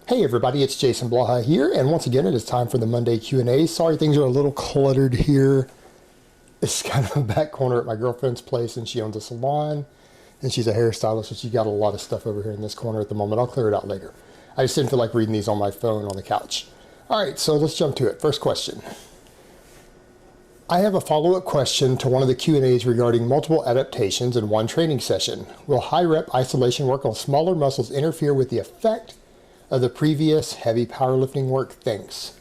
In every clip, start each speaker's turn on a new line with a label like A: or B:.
A: Hey everybody, it's Jason Blaha here, and once again it is time for the Monday Q&A. Sorry things are a little cluttered here. It's kind of a back corner at my girlfriend's place, and she owns a salon, and she's a hairstylist, so she's got a lot of stuff over here in this corner at the moment. I'll clear it out later. I just didn't feel like reading these on my phone on the couch. Alright, so let's jump to it. First question. I have a follow-up question to one of the Q&As regarding multiple adaptations in one training session. Will high-rep isolation work on smaller muscles interfere with the effect of the previous heavy powerlifting work? Thanks.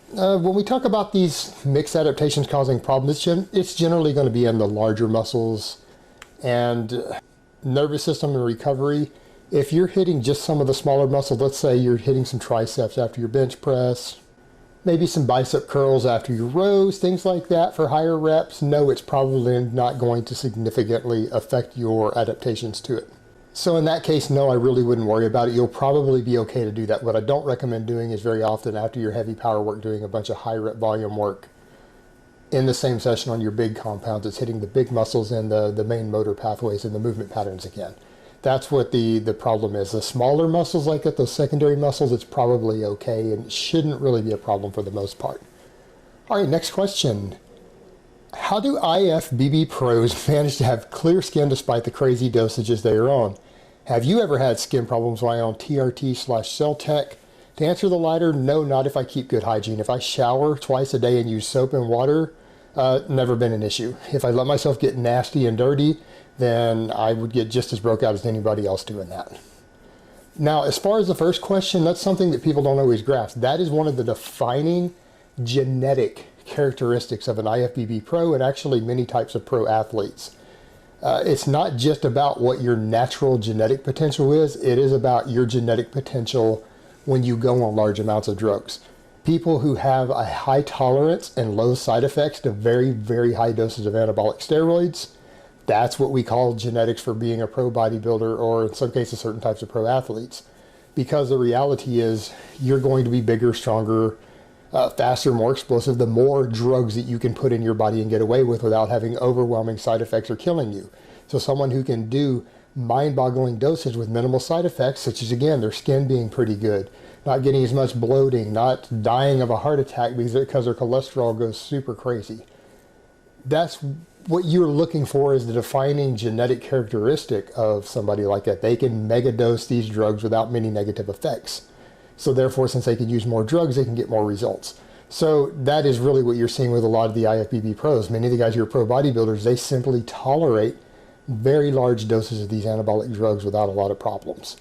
A: When we talk about these mixed adaptations causing problems, it's generally going to be in the larger muscles and nervous system and recovery. If you're hitting just some of the smaller muscles, let's say you're hitting some triceps after your bench press, maybe some bicep curls after your rows, things like that for higher reps, no, it's probably not going to significantly affect your adaptations to it. So in that case, no, I really wouldn't worry about it. You'll probably be okay to do that. What I don't recommend doing is very often after your heavy power work, doing a bunch of high rep volume work in the same session on your big compounds. It's hitting the big muscles and the main motor pathways and the movement patterns again. That's what the problem is. The smaller muscles like that, those secondary muscles, it's probably okay and it shouldn't really be a problem for the most part. All right, next question. How do IFBB pros manage to have clear skin despite the crazy dosages they are on? Have you ever had skin problems while on TRT/celltech? To answer the latter, no, not if I keep good hygiene. If I shower twice a day and use soap and water, never been an issue. If I let myself get nasty and dirty, then I would get just as broke out as anybody else doing that. Now, as far as the first question, that's something that people don't always grasp. That is one of the defining genetic characteristics of an IFBB pro and actually many types of pro athletes. It's not just about what your natural genetic potential is, it is about your genetic potential when you go on large amounts of drugs. People who have a high tolerance and low side effects to very, very high doses of anabolic steroids, that's what we call genetics for being a pro bodybuilder, or in some cases certain types of pro athletes. Because the reality is you're going to be bigger, stronger, faster, more explosive, the more drugs that you can put in your body and get away with without having overwhelming side effects or killing you. So someone who can do mind-boggling dosage with minimal side effects, such as, again, their skin being pretty good, not getting as much bloating, not dying of a heart attack because their cholesterol goes super crazy. That's what you're looking for, is the defining genetic characteristic of somebody like that. They can mega dose these drugs without many negative effects. So therefore, since they can use more drugs, they can get more results. So that is really what you're seeing with a lot of the IFBB pros. Many of the guys who are pro bodybuilders, they simply tolerate very large doses of these anabolic drugs without a lot of problems.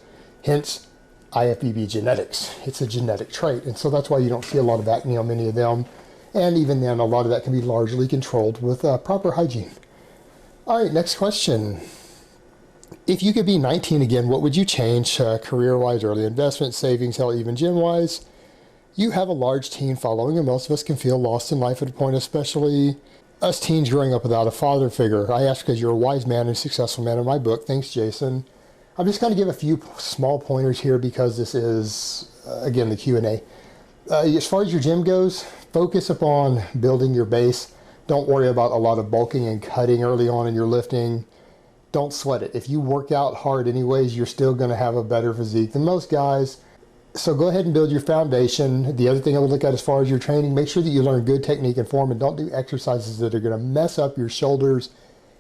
A: Hence, IFBB genetics. It's a genetic trait. And so that's why you don't see a lot of acne on many of them. And even then, a lot of that can be largely controlled with proper hygiene. All right, next question. If you could be 19 again, what would you change career-wise, early investment, savings, hell, even gym-wise? You have a large teen following, and most of us can feel lost in life at a point, especially us teens growing up without a father figure. I ask because you're a wise man and successful man in my book. Thanks, Jason. I'm just going to give a few small pointers here because this is, again, the Q&A. As far as your gym goes, focus upon building your base. Don't worry about a lot of bulking and cutting early on in your lifting. Don't sweat it. If you work out hard anyways, you're still going to have a better physique than most guys. So go ahead and build your foundation. The other thing I would look at as far as your training, make sure that you learn good technique and form, and don't do exercises that are going to mess up your shoulders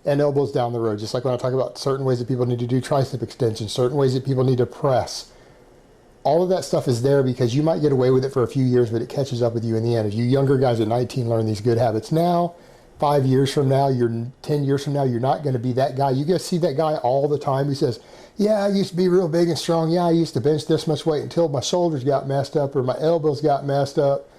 A: and elbows down the road. Just like when I talk about certain ways that people need to do tricep extensions, certain ways that people need to press. All of that stuff is there because you might get away with it for a few years, but it catches up with you in the end. If you younger guys at 19 learn these good habits now, 5 years from now, 10 years from now, you're not going to be that guy. You guys see that guy all the time who says, yeah, I used to be real big and strong. Yeah, I used to bench this much weight until my shoulders got messed up or my elbows got messed up.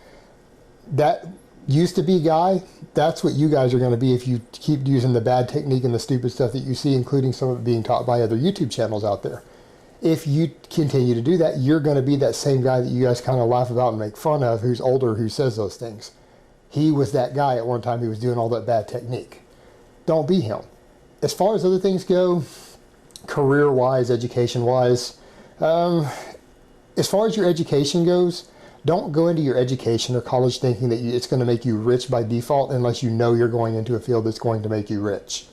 A: That used to be guy, that's what you guys are going to be if you keep using the bad technique and the stupid stuff that you see, including some of it being taught by other YouTube channels out there. If you continue to do that, you're going to be that same guy that you guys kind of laugh about and make fun of, who's older, who says those things. He was that guy at one time who was doing all that bad technique. Don't be him. As far as other things go, career-wise, education-wise, as far as your education goes, don't go into your education or college thinking that it's going to make you rich by default unless you know you're going into a field that's going to make you rich.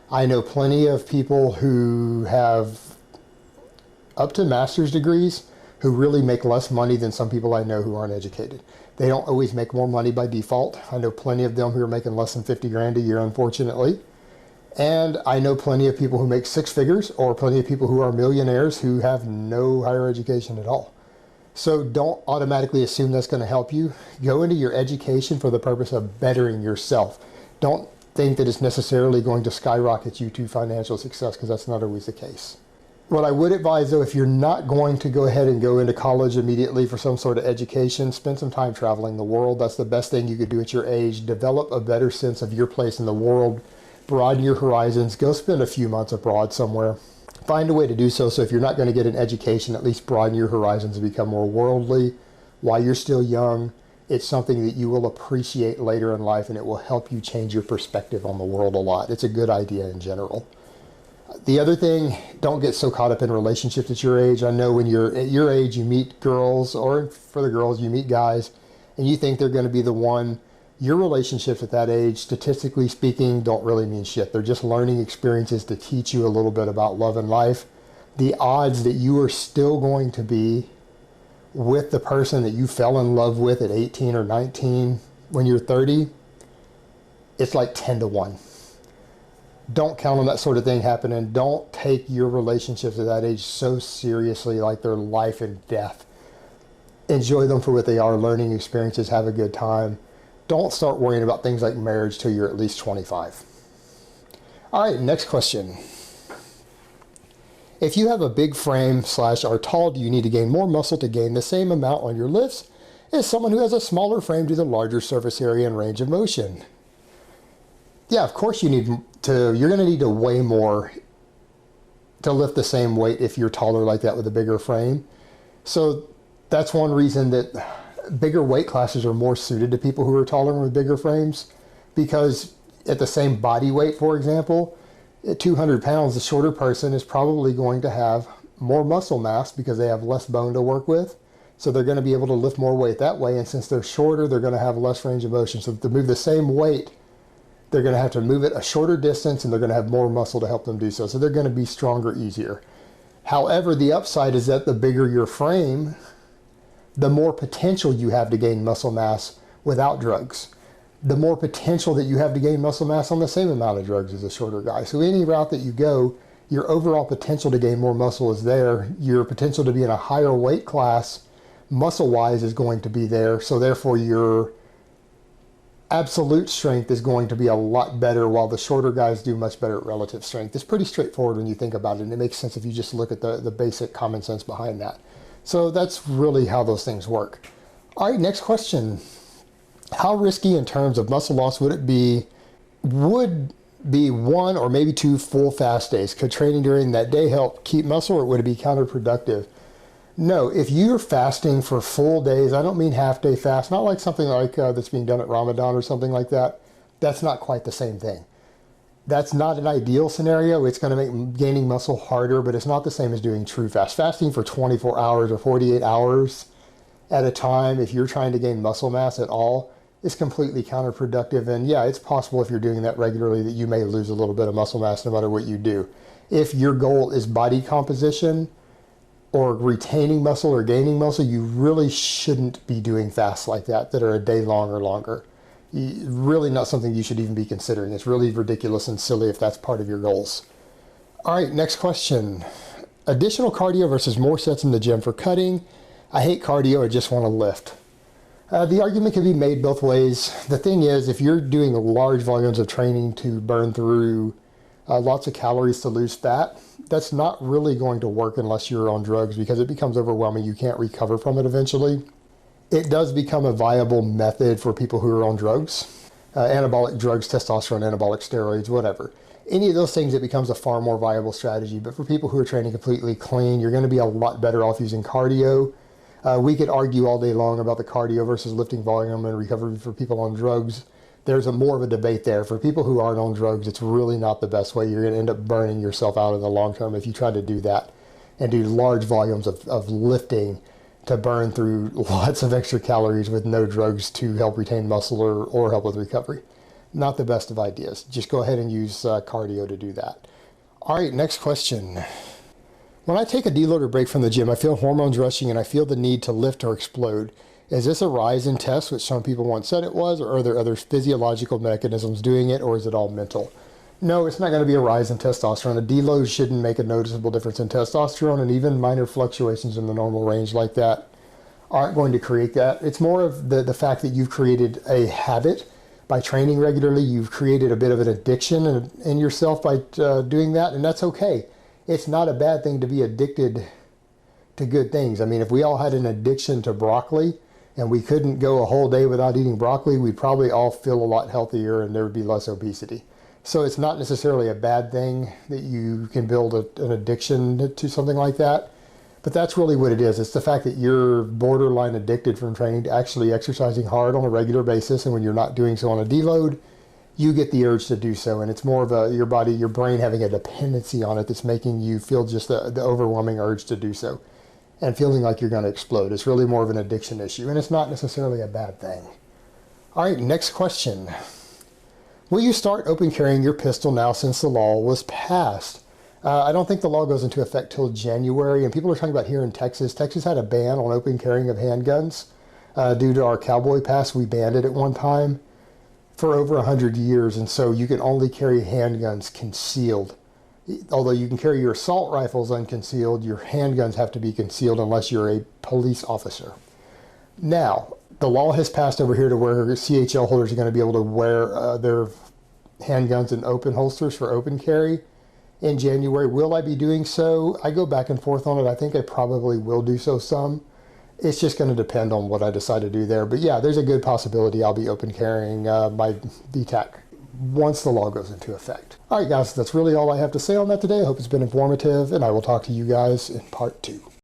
A: I know plenty of people who have up to master's degrees who really make less money than some people I know who aren't educated. They don't always make more money by default. I know plenty of them who are making less than 50 grand a year, unfortunately. And I know plenty of people who make six figures, or plenty of people who are millionaires who have no higher education at all. So don't automatically assume that's going to help you. Go into your education for the purpose of bettering yourself. Don't think that it's necessarily going to skyrocket you to financial success, because that's not always the case. What I would advise, though, if you're not going to go ahead and go into college immediately for some sort of education, spend some time traveling the world. That's the best thing you could do at your age. Develop a better sense of your place in the world. Broaden your horizons. Go spend a few months abroad somewhere. Find a way to do so. So if you're not going to get an education, at least broaden your horizons and become more worldly while you're still young. It's something that you will appreciate later in life, and it will help you change your perspective on the world a lot. It's a good idea in general. The other thing, don't get so caught up in relationships at your age. I know when you're at your age, you meet girls, or for the girls, you meet guys, and you think they're going to be the one. Your relationships at that age, statistically speaking, don't really mean shit. They're just learning experiences to teach you a little bit about love and life. The odds that you are still going to be with the person that you fell in love with at 18 or 19 when you're 30, it's like 10 to 1. Don't count on that sort of thing happening. Don't take your relationships at that age so seriously, like they're life and death. Enjoy them for what they are, learning experiences, have a good time. Don't start worrying about things like marriage till you're at least 25. All right, next question. If you have a big frame / are tall, do you need to gain more muscle to gain the same amount on your lifts as someone who has a smaller frame due to larger surface area and range of motion? Yeah, of course you're going to need to weigh more to lift the same weight if you're taller like that with a bigger frame. So that's one reason that bigger weight classes are more suited to people who are taller and with bigger frames, because at the same body weight, for example, at 200 pounds, the shorter person is probably going to have more muscle mass because they have less bone to work with. So they're going to be able to lift more weight that way. And since they're shorter, they're going to have less range of motion. So to move the same weight, they're going to have to move it a shorter distance, and they're going to have more muscle to help them do so. So they're going to be stronger, easier. However, the upside is that the bigger your frame, the more potential you have to gain muscle mass without drugs. The more potential that you have to gain muscle mass on the same amount of drugs as a shorter guy. So any route that you go, your overall potential to gain more muscle is there. Your potential to be in a higher weight class, muscle-wise, is going to be there. So therefore, your absolute strength is going to be a lot better, while the shorter guys do much better at relative strength. It's pretty straightforward when you think about it, and it makes sense if you just look at the basic common sense behind that. So that's really how those things work. All right, next question. How risky in terms of muscle loss would be 1 or maybe 2 full fast days? Could training during that day help keep muscle, or would it be counterproductive? No, if you're fasting for full days, I don't mean half day fast, not like something like that's being done at Ramadan or something like that. That's not quite the same thing. That's not an ideal scenario. It's going to make gaining muscle harder, but it's not the same as doing true fast. Fasting for 24 hours or 48 hours at a time, if you're trying to gain muscle mass at all, is completely counterproductive. And yeah, it's possible if you're doing that regularly that you may lose a little bit of muscle mass no matter what you do. If your goal is body composition or retaining muscle or gaining muscle, you really shouldn't be doing fasts like that are a day long or longer. Really not something you should even be considering. It's really ridiculous and silly if that's part of your goals. All right, next question. Additional cardio versus more sets in the gym for cutting. I hate cardio, I just want to lift. The argument can be made both ways. The thing is, if you're doing large volumes of training to burn through lots of calories to lose fat, that's not really going to work unless you're on drugs, because it becomes overwhelming. You can't recover from it eventually. It does become a viable method for people who are on drugs, anabolic drugs, testosterone, anabolic steroids, whatever. Any of those things, it becomes a far more viable strategy. But for people who are training completely clean, you're going to be a lot better off using cardio. We could argue all day long about the cardio versus lifting volume and recovery for people on drugs. There's more of a debate there. For people who aren't on drugs, it's really not the best way. You're going to end up burning yourself out in the long term if you try to do that and do large volumes of lifting to burn through lots of extra calories with no drugs to help retain muscle or help with recovery. Not the best of ideas. Just go ahead and use cardio to do that. All right, next question. When I take a deload or break from the gym, I feel hormones rushing and I feel the need to lift or explode. Is this a rise in tests, which some people once said it was, or are there other physiological mechanisms doing it, or is it all mental? No, it's not going to be a rise in testosterone. A deload shouldn't make a noticeable difference in testosterone, and even minor fluctuations in the normal range like that aren't going to create that. It's more of the fact that you've created a habit by training regularly. You've created a bit of an addiction in yourself by doing that, and that's okay. It's not a bad thing to be addicted to good things. I mean, if we all had an addiction to broccoli and we couldn't go a whole day without eating broccoli, we'd probably all feel a lot healthier and there would be less obesity. So it's not necessarily a bad thing that you can build an addiction to something like that. But that's really what it is. It's the fact that you're borderline addicted from training to actually exercising hard on a regular basis. And when you're not doing so on a deload, you get the urge to do so. And it's more of your body, your brain having a dependency on it that's making you feel just the overwhelming urge to do so and feeling like you're going to explode. It's really more of an addiction issue. And it's not necessarily a bad thing. All right, next question. Will you start open carrying your pistol now since the law was passed? I don't think the law goes into effect till January, and people are talking about here in Texas. Texas had a ban on open carrying of handguns due to our cowboy pass. We banned it at one time for over 100 years, and so you can only carry handguns concealed. Although you can carry your assault rifles unconcealed, your handguns have to be concealed unless you're a police officer. Now, the law has passed over here to where CHL holders are going to be able to wear their handguns in open holsters for open carry in January. Will I be doing so? I go back and forth on it. I think I probably will do so some. It's just going to depend on what I decide to do there. But yeah, there's a good possibility I'll be open carrying my DTAC once the law goes into effect. All right, guys, that's really all I have to say on that today. I hope it's been informative, and I will talk to you guys in part 2.